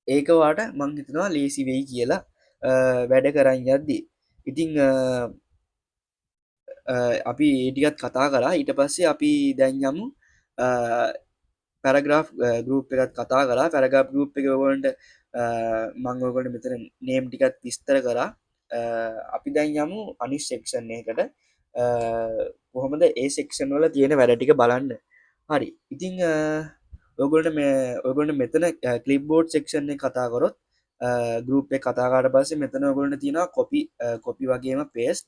ඒකවාට මං හිතනවා ලේසි වෙයි කියලා වැඩ කරන්න යද්දී ඉතිං අපි ඒටිකත් කතා කරා ඊට පස්සේ අපි දැන්යමු පැරග්‍රාෆ් ගරුප් එකත් කතා කරා පැරගාප් ගරුප් එක වලට මංගෝකොට මෙතන නේම් ටිකත් විස්තර කරා අපි දැන් යමු අනිස් සෙක්ෂන් එකට කොහොමද ඒ සෙක්ෂන් වල තියෙන වැඩටික බලන්න හරි ඉතිං ඔගොලට ඔගොලට මෙතන කලිබ්බෝඩ් සෙක්ෂන් කතා කරොත් ගරුප් කතාකාට පස්සේ මෙතන ඔගොලට තියෙනවා කොපි වගේම පේස්ට්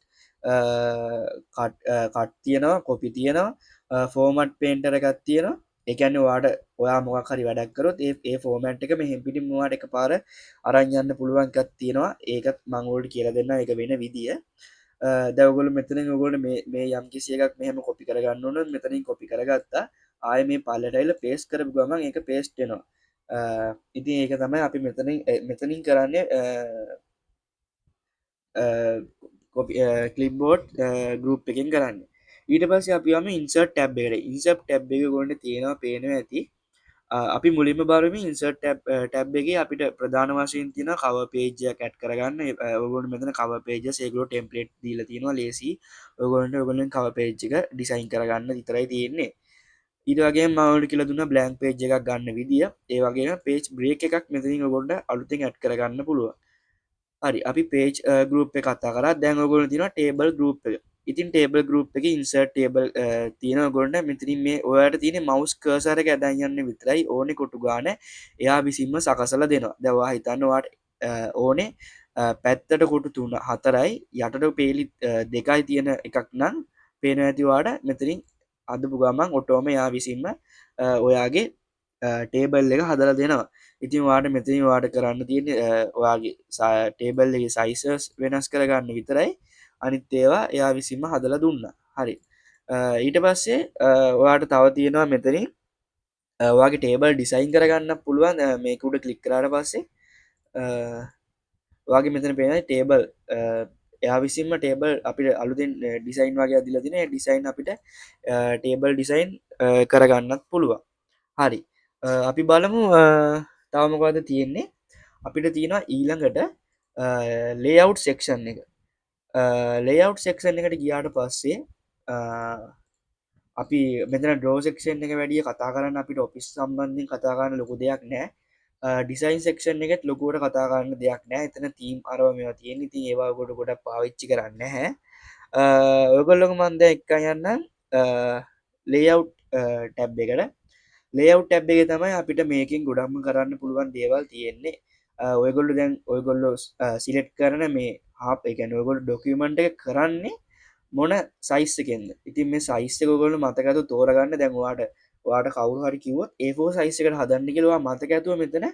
කට් තියෙනවා කොපි තියෙනවා ෆෝමට් පේන්ටර එකත් තියෙනවා එකන්න වාට ඔයා මොකරි වැඩක්කරොත් ඒ ෆෝමට් එක මෙහෙම පිටිම්වාට එක පාර අරංයන්න පුළුවන්කත් තියෙනවා ඒකත් මංගෝල්ඩ කියල දෙන්න එක වෙන විදිිය දැවගොල මෙතන ගොලට මේ යම් කිසි එකක් මෙහම කොපි කරගන්න ඕන මෙතනින් කොපි කරගත්තා ආය මේ පල්ලටයිල පේස් කරපු ගමන් එක පේස්ටෙනවා ඉතින් ඒක තමයි අපි මෙතනින් කරන්නේ කලිබ්බෝඩ් ගරුප් එකෙන් කරන්න ඊට පස්ස අපිම ඉන්සර්ට ටැබ් එකට ඉන්සප් ටැබ් එක ගොන්න තියෙනවා පේනවා ඇති අපි මුලින්ම බරම ඉන්සර්ට ටැබ් එක අපිට ප්‍රධාන වශයෙන් තින කව පේජය කැට් කරගන්න ඔගොට මෙතන කව පේජ සේගලෝ ටෙම්පලේට් දීල තියෙනවා ලේසි ඔගොන්ට ඔගොලින් කව පේජ්ක ඩිසයින් කරගන්න විතරයි තියෙන්නේ ඉරගේ මවට කියල දුන්න බ්ලන්ක් පේජ් එකක් ගන්න විදිිය ඒවගේ පේජ් බ්‍රේක් එකක් මෙතින් ඔගොඩ අලුතින් ඇට් කරගන්න පුළුව හරි අපි පේජ් ගරුප් එක කතා කර දැන් ඔගොල තින ටේබල් ගරුප් එක ඉතින් ටේබල් ගරුප් එක ඉන්සර් ටේබල් තියෙන ගොඩ මෙතිරින් මේ ඔයාට තියෙන මවස් කර්සරක ඇදයන්න විතරයි ඕනෙ කොටු ගාන එයා විසින්ම සකසල දෙනවා දවා හිතන්නවාට ඕනේ පැත්තට කොටු තුන්න හතරයි යටට පේලි දෙකයි තියෙන එකක් නම් පේන ඇතිවාට මෙතරින් අදපු ගමන් ඔටෝම යා විසින්ම ඔයාගේ ටේබල් එක හදල දෙනවා ඉතින් වාට මෙතිනි වාට කරන්න තියෙන ඔයාගේ ටේබල් එක සයිසස් වෙනස් කරගන්න විතරයි අනිත් ඒවා එයා විසින්ම හදල දුන්න හරි ඊට පස්සේ ඔයාට තව තියෙනවා මෙතනින් වගේ ටේබල් ඩිසයින් කරගන්න පුළුවන් මේකුට කලික් කරට පස්සේ වගේ මෙතන පේන ටේබල් එයා විසින්ම ටේබල් අපිට අලුතින් ඩිසයින් වගේ අදිල තින ඩිසයින් අපිට ටේබල් ඩිසයින් කරගන්නත් පුළුවන් හරි අපි බලමු තවමකද තියෙන්නේ අපිට තියෙනවා ඊළඟට ලේව් සෙක්ෂන් එක ලේව් සෙක්ෂන් එකට ගියාට පස්සේ අපි මෙතන ඩෝසෙක්ෂන් එක වැඩිය කතා කරන්න අපිට ඔපිස් සම්බන්ධින් කතාගන්න ලොකු දෙයක් නෑ ඩිසයින් සෙක්ෂන් එකත් ලොකුවට කතාගන්න දෙයක් නෑ එතන තීම් අරවම තියෙන ති ඒවා ගොඩ ගොඩ පාවිච්චි කරන්න හැ ඔයගොල්ලොක මන්ද එක්ක යන්න ලේව් ටැබ් එකට ලේව් ටැබ් එක තමයි අපිට මේකින් ගොඩම්ම කරන්න පුළුවන් දේවල් තියෙන්නේ ඔයගොල්ලු දැන් ඔයගොල්ලෝ සිලෙට් කරන මේ හා එකන ඔයගොල් ඩොකියමන්ට එක කරන්නේ මොන සයිස්සකෙන්ද ඉතින් මේ සයිස්සකගොලු මතකතු තෝරගන්න දැන්වාට වාට කවරු හරි කිවත් ඒෝ සයිස්සකට හදන්න කිලවා මතක ඇතුව මෙතන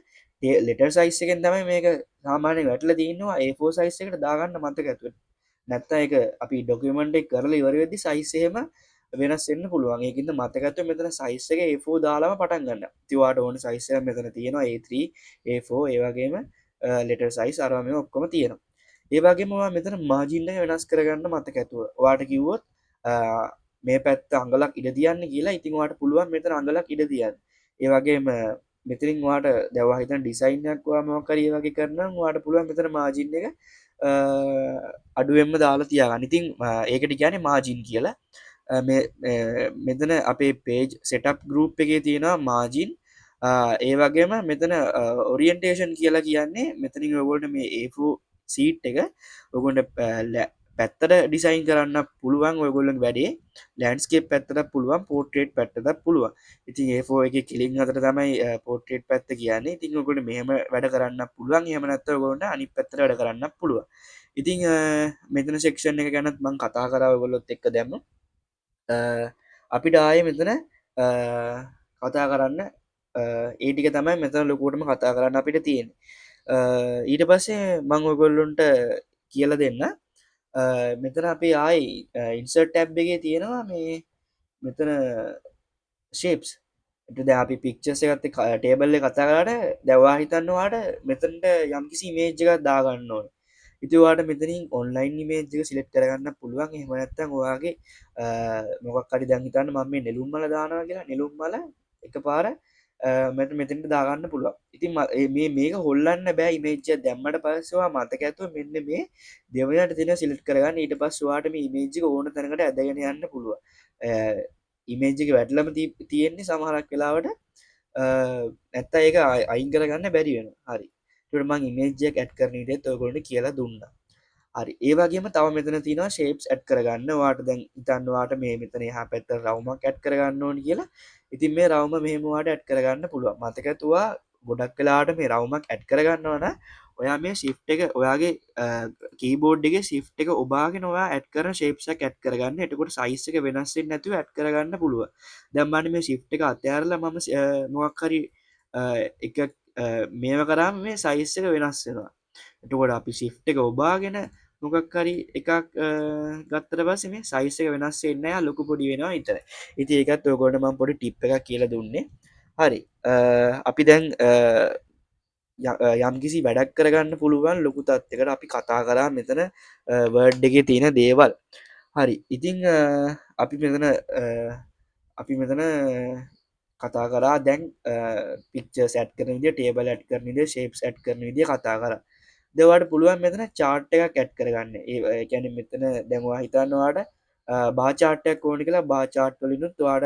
ලෙට සයිස්සකෙන් තමයි මේක සාමානය වැටල තින්නවා ඒෝ සයිස්සකට දාගන්න මතක ඇතුව නැත්ත එක අපි ඩොකමෙන්ට් එක කරල ඉවරවෙදදි සයිස්සේම වෙනස්සෙන්න්න පුළුවන් ඒකින්ද මතකත්ව මෙතන සයිස්සක ඒෝ දාලාම පටන් ගන්න තිවාට ඕන සයිස්සය මෙතන තියෙනවා A3 A4 ඒවගේම ලෙට සයිස් අරවාම ඔක්කොම තියෙනවා ඒවාගේ මවා මෙතන මාජින්න වෙනස් කරගන්න මතක ඇතුව වාට කිව්වොත් මේ පැත් අංගලක් ඉඩ තියන්න කියලා ඉතින්වාට පුළුවන් මෙතන අංගලක් ඉඩ තියන්න ඒවගේම මෙතරින් වාට දැවහිතන් ඩිසයින්යක් මොකරේ වගේ කරන වාට පුළුවන් මෙතන මාජින්න එක අඩුවෙන්ම දාලා තියාගන්න ඉතින් ඒකට ගැන මාජින් කියලා මෙතන අපේ පේජ් සෙටප් ගරුප් එකේ තියෙනවා මාජින් ඒ වගේම මෙතන ඔරියන්ටේෂන් කියලා කියන්නේ මෙතනින් ඔගොල්ට මේ ඒෆෝ සීට් එක ඔගොන්ට පැත්තට ඩිසයින් කරන්න පුළුවන් ඔයගොල්ලන් වැඩේ ලන්ස්කේ පැත්තට පුළුවන් පෝට්‍රේට් පැත්තට පුළුවන් ඉතින් ඒෝ එක කිලින් අතර තමයි පෝට්‍රේට් පැත්ත කියන්නේ ඉතින් ඔකොට මෙහම වැඩ කරන්න පුළුවන් හමනත්ත ගොලට අනි පැත්තට වැඩ කරන්න පුළුව ඉතිං මෙතන සෙක්ෂන් එක ගැනත් මං කතා කරාව ගොල්ලොත් එක්ක දැම්ම අපිට ආය මෙතන කතා කරන්න ඒටික තමයි මෙතන ලොකෝටම කතා කරන්න අපිට තියෙන ඊට පස්සේ මං ඔගොල්ලුන්ට කියල දෙන්න මෙතන අපි ආයි ඉන්සර් ටැබ් එකේ තියෙනවා මේ මෙතන ශේප්ස් ද අපි පික්චස එකත් ටේබල්ල කතා කරට දැවා හිතන්නවාට මෙතන්ට යම්කිසි මේජ්ජක දාගන්න ඕන ඉතිවාට මෙතනින් ඔන්ලයින් මේජක සිලෙට් කරගන්න පුළුවන් එහමනත්තන් ඔයාගේ මොකක්කරි දැහිතන්න මම මේ නෙලුම්මල දානවා කියලා නෙලුම්මල එක පාර මට මෙතෙන්ට දාගන්න පුළුව ඉතින් මේක හොල්ලන්න බෑ ඉමේච්ච දැම්මට පස්සවා මතක ඇතුව මෙන්න මේ දෙවනට තින සිලට් කරගන්න ඊට පස්වාටම ඉමේජික ඕන තැනකට ඇදගෙන යන්න පුළුව ඉමේජික වැටලම තියෙන්නේ සමහරක් වෙලාවට ඇත්ත ඒක අයින් කරගන්න බැරි වෙන හරි ටමං ඉමේජයක් ඇත් කරනට ඔගොලට කියලා දුන්න හරි ඒවගේම තව මෙතන තින ශේප්ස් ඇත් කරගන්න වාට දැන් ඉතන්නවාට මේ මෙතන හා පැත්ත රවමක් ඇත් කරගන්න ඕන කියලා ඉතින් මේ රවම මෙහෙමවාට ඇත් කරගන්න පුළුව මතකතුවා ගොඩක් කලාට මේ රවමක් ඇත් කරගන්නවන ඔයා මේ ශිප් එක ඔයාගේ කීබෝඩ්ගේ ශිප් එක ඔබාගේ නොවා ඇත් කර ශේප්සක් ඇත් කරගන්න එතකොට සයිස්සක වෙනස්සේ නැතුව ඇත් කරගන්න පුළුව දැම්මන මේ ශිප් එක අත්‍යයාරල මම මොක්කරි එක මේම කරම් මේ සයිස්සක වෙනස් වෙනවා එතකොට අපි ශිප් එක ඔබාගෙන මොකක්කරි එකක් ගත්තර පස මේ සයිස්සක වෙනස්සෙන්න ලොකු පොඩි වෙනවා ඉතර ඉති ඒකත් ඔකොට මම් පොඩි ටිප් එක කියල දුන්නේ හරි අපි දැන් යම්කිසි වැඩක් කරගන්න පුළුවන් ලොකු තත්වකට අපි කතා කරා මෙතන වර්ඩ් එක තියෙන දේවල් හරි ඉතිං අපි මෙතන කතා කරා දැන් පික්ච සැට් කරන විදිය ටේබල් ඇට් කරන විදිය ෂේප්ස් ඇට් කරන විදිය කතා කර දෙවට පුළුවන් මෙතන චාට් එක කැට් කරගන්න ඒ කැන මෙතන දැන්වා හිතන්නවාට බාචාටයක් ඕනි කියලා බාචාට් වලිනුත් වාට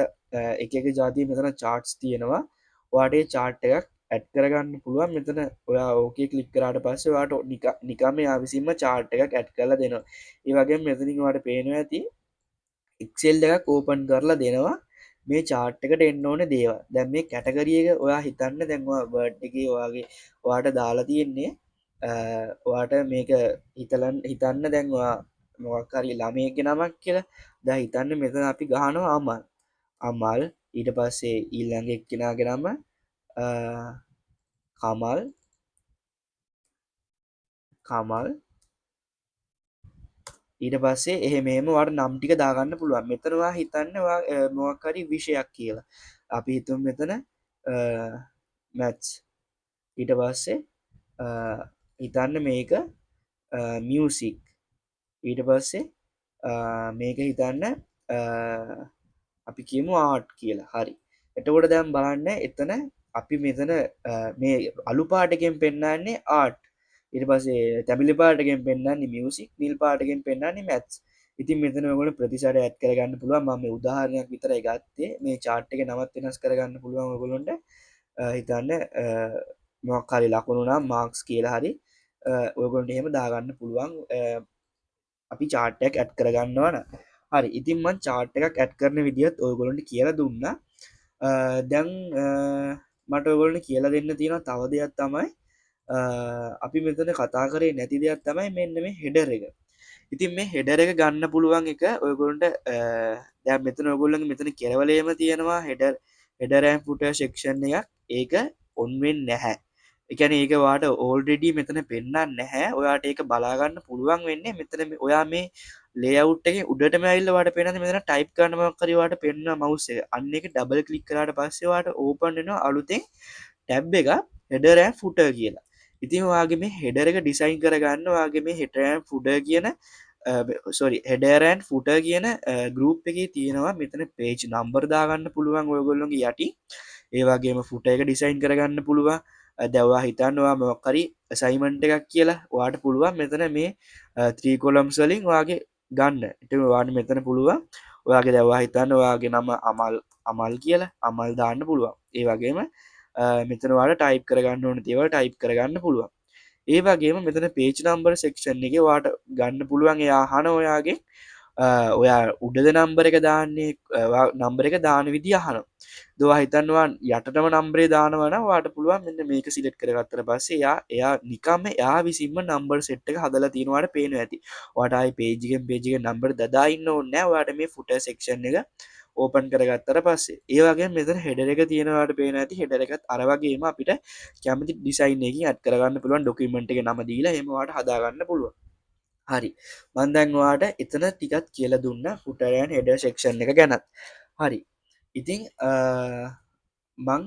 එක ජාතිය මෙතන චාට්ස් තියෙනවා වාටේ චාට් එකක් ඇට් කරගන්න පුළුවන් මෙතන ඔයා ඕකේ කලික් කරට පස්සවාට නිකම විසිම චාට් එකක් ඇට් කරලා දෙනවා ඒවගේ මෙතනින් වාට පේනවා ඇති එක්සෙල් එකක් ඕපන් කරලා දෙනවා මේ චාට්කට එන්න ඕන දේව දැම් මේ කැටකරියක ඔයා හිතන්න දැන්වා බඩ් එක ඔයාගේ වාට දාලා තියෙන්නේ වාට මේක හිතන්න දැන්වා මොක්කරි ළමයක නමක් කියලා ද හිතන්න මෙතන අපි ගහනවා අමල් අමල් ඊට පස්සේ ඊල්ළඟ එක්කෙනගෙනම කමල් කමල් ඊට පස්සේ එහෙ මෙම වට නම්ටික දාගන්න පුළුවන් මෙතනවා හිතන්නවා මොක්කරි විෂයක් කියලා අපි හිතුම් මෙතන මැත්ස් ඊට පස්සේ හිතන්න මේක මියසික් ඊට පස්සේ මේක හිතන්න අපි කියමු ආට් කියලා හරි එතකොට දැම් බලන්න එතන අපි මෙතන මේ අලු පාටකෙන් පෙන්න්නන්නේ ආට් ඉට පසේ තැබිලි පාටගෙන් පෙන්න්න මියසික් නිල් පාටගෙන් පෙන්න්නන්නේ මැත්ස් ඉතින් මෙතන ගොල ප්‍රතිසාට ඇත් කරගන්න පුළුවන් ම උදාහරණයක් විතර ගත්තේ මේ චාට්ක නවත් වෙනස් කරගන්න පුළුවන් ගොලොන්ට හිතන්න මොක්කාරි ලකුණුනා මාක්ස් කියලා හරි ඔයගොන්ට එහෙම දාගන්න පුළුවන් අපි චාට්ටයක් ඇත් කරගන්නවන හරි ඉතින්මන් චාට් එකක් ඇත් කරන විදිහත් ඔයගොලොන්ට කියලා දුන්න දැන් මට ඔගොලට කියලා දෙන්න තියෙන තව දෙයක් තමයි අපි මෙතන කතා කරේ නැති දෙයක් තමයි මෙන්න මේ හෙඩර් එක. ඉතින් මේ හෙඩර් එක ගන්න පුළුවන් එක ඔයගොල්ලන්ට දැන් මෙතන ඔයගොල්ලන්ගේ මෙතන කෙරවලේම තියෙනවා හෙඩර් ඇන්ඩ් ෆුටර් සෙක්ෂන් එකක්. ඒක ඔන් වෙන්නේ නැහැ. ඒ කියන්නේ ඒක වාට ඕල්රෙඩි මෙතන පෙන්වන්නේ නැහැ. ඔයාට ඒක බලාගන්න පුළුවන් වෙන්නේ මෙතන ඔයා මේ ලේඅවුට් එකේ උඩටම ඇවිල්ලා වාට පේනද මෙතන ටයිප් කරන මොකක් හරි වාට පෙන්වනවා මවුස් එක. අන්න ඒක ඩබල් ක්ලික් කරාට පස්සේ වාට ඕපන් වෙනවා අලුතෙන් ටැබ් එක හෙඩර් ඇන්ඩ් ෆුටර් කියලා. ඉතින් ඔයාගේ මේ හෙඩර් එක ඩිසයින් කරගන්න ඔයාගේ මේ හෙඩර් ඇන්ඩ් ෆුටර් කියන සොරි හෙඩර් ඇන්ඩ් ෆුටර් කියන ගෲප් එකේ තියෙනවා මෙතන පේජ් නම්බර් දාගන්න පුළුවන් ඔයගොල්ලෝගේ යටි. ඒ වගේම ෆුටර් එක ඩිසයින් කරගන්න පුළුවන්. දැන් ඔයා හිතන්න ඔයා මොකක් හරි අසයින්මන්ට් එකක් කියලා ඔයාට පුළුවන් මෙතන මේ 3 කොලම්ස් වලින් ඔයාගේ ගන්න. ඉතින් ඔයාට මෙතන පුළුවන් ඔයාගේ දැන් ඔයා හිතන්න ඔයාගේ නම අමල් කියලා අමල් දාන්න පුළුවන්. ඒ වගේම මෙතන ඔයාලා ටයිප් කරගන්න ඕන දේවල් ටයිප් කරගන්න පුළුවන්. ඒ වගේම මෙතන පේජ් නම්බර් සෙක්ෂන් එකේ ඔයාට ගන්න පුළුවන් එයා අහන ඔයාගේ ඔයා උඩද නම්බර එක දාන්නේ නම්බර එක දාන විදිහ අහනවා. දවා හිතන්නවා යටටම නම්බරේ දානවන වාට පුළුවන් මෙන්න මේක සිලෙක්ට් කරගත්තට පස්සේ එයා නිකම්ම එයා විසින්ම නම්බර් සෙට් එක හදලා තියෙනවාට පේනවා ඇති. ඔයාට ආයි පේජ් එකෙන් පේජ් එකේ නම්බර දදා ඉන්න ඕනේ නැහැ. ඔයාට මේ ෆුටර් සෙක්ෂන් එක ඕපන් කරගත්තට පස්සේ ඒ වගේ මෙතන හෙඩර් එක තියෙනවාට පේනවා ඇති. හෙඩර් එකත් අර වගේම අපිට කැමති ඩිසයින් එකකින් ඇඩ් කරගන්න පුළුවන් ඩොකියුමන්ට් එකේ නම දීලා එහෙම ඔයාට හදාගන්න පුළුවන්. හරි මම දැන් ඔයාට එතන ටිකක් කියලා දුන්නා ෆුටර් ඇන්ඩ් හෙඩර් සෙක්ෂන් එක ගැනත්. හරි ඉතින් මං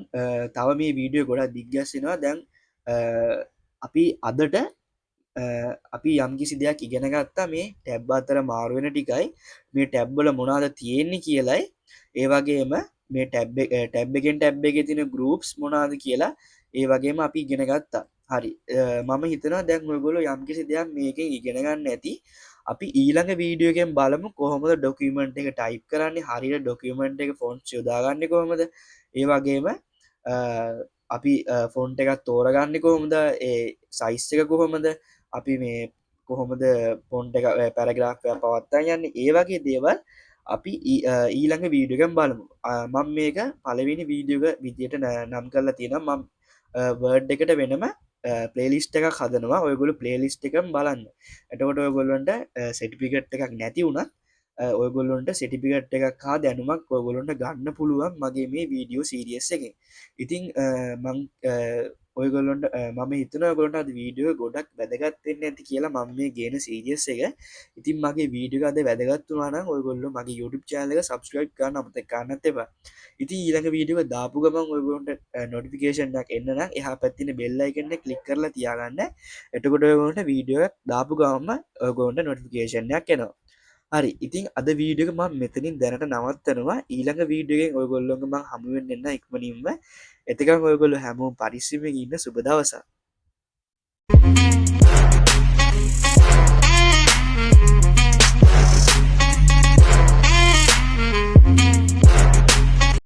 තව මේ වීඩියෝ ගොඩක් දිග්ගැස්සෙනවා. දැන් අපි අදට අපි යම්කිසි දෙයක් ඉගෙන ගත්තා මේ ටැබ් අතර මාරුවෙන ටිකයි මේ ටැබ්වල මොනාද තියෙන්නේ කියලයි ඒ වගේම මේ ටැබ් එකෙන් ටැබ් එකේ තියෙන ගෲප්ස් මොනාද කියලා ඒ වගේම අපි ඉගෙන ගත්තා. හරි මම හිතනවා දැන් ඔයගොල්ලෝ යම්කිසි දෙයක් මේකෙන් ඉගෙන ගන්න ඇති. අපි ඊළඟ වීඩියෝ එකෙන් බලමු කොහොමද ඩොකියුමන්ට් එක ටයිප් කරන්නේ හරියට ඩොකියුමන්ට් එක ෆොන්ට්ස් යොදාගන්නේ කොහොමද ඒ වගේම අපි ෆොන්ට් එකක් තෝරගන්නේ කොහොමද ඒ සයිස් එක කොහොමද අපි මේ කොහොමද ෆොන්ට් එක පැරග්‍රාෆ් එක පවත්වා යන්නේ ඒ වගේ දේවල් අපි ඊළඟ වීඩියෝ එකෙන් බලමු. මම මේක පළවෙනි වීඩියෝ එක විදියට නම් කරලා තියෙනවා. මම වර්ඩ් එකට වෙනම ප්ලේලිස්ට් එකක් හදනවා. ඔයගොල්ලෝ ප්ලේලිස්ට් එකම බලන්න. එතකොට ඔයගොල්ලන්ට සර්ටිෆිකේට් එකක් නැති වුණත් ඔයගොල්ලොන්ට සර්ටිෆිකේට් එකක් හා දැනුමක් ඔයගොල්ලොන්ට ගන්න පුළුවන් මගේ මේ වීඩියෝ සීරීස් එකෙන්. ඉතින් මම ඔයගොල්ලොන්ට මම හිතනවා ඔයගොල්ලන්ට අද වීඩියෝ ගොඩක් වැදගත් වෙන්න ඇති කියලා මම මේ ගේන සීරීස් එක. ඉතින් මගේ වීඩියෝ එක අද වැදගත් වුණා නම් ඔයගොල්ලෝ මගේ YouTube channel එක subscribe කරන්න අමතක කරන්නත් එපා. ඉතින් ඊළඟ වීඩියෝ එක දාපු ගමන් ඔයගොල්ලන්ට notification එකක් එන්න නම් එහා පැත්තේ තියෙන bell icon එක click කරලා තියාගන්න. එතකොට ඔයගොල්ලන්ට වීඩියෝ එක දාපු ගමන්ම ඔයගොල්ලන්ට notification එකක් එනවා. හරි ඉතින් අද වීඩියෝ එක මම මෙතනින් දැනට නවත්තනවා. ඊළඟ වීඩියෝ එකෙන් ඔයගොල්ලෝගේ මම හමු වෙන්න ඉක්මනින්ම. එතකන් ඔයගොල්ලෝ හැමෝම පරිස්සමෙන් ඉන්න සුබ දවසක්.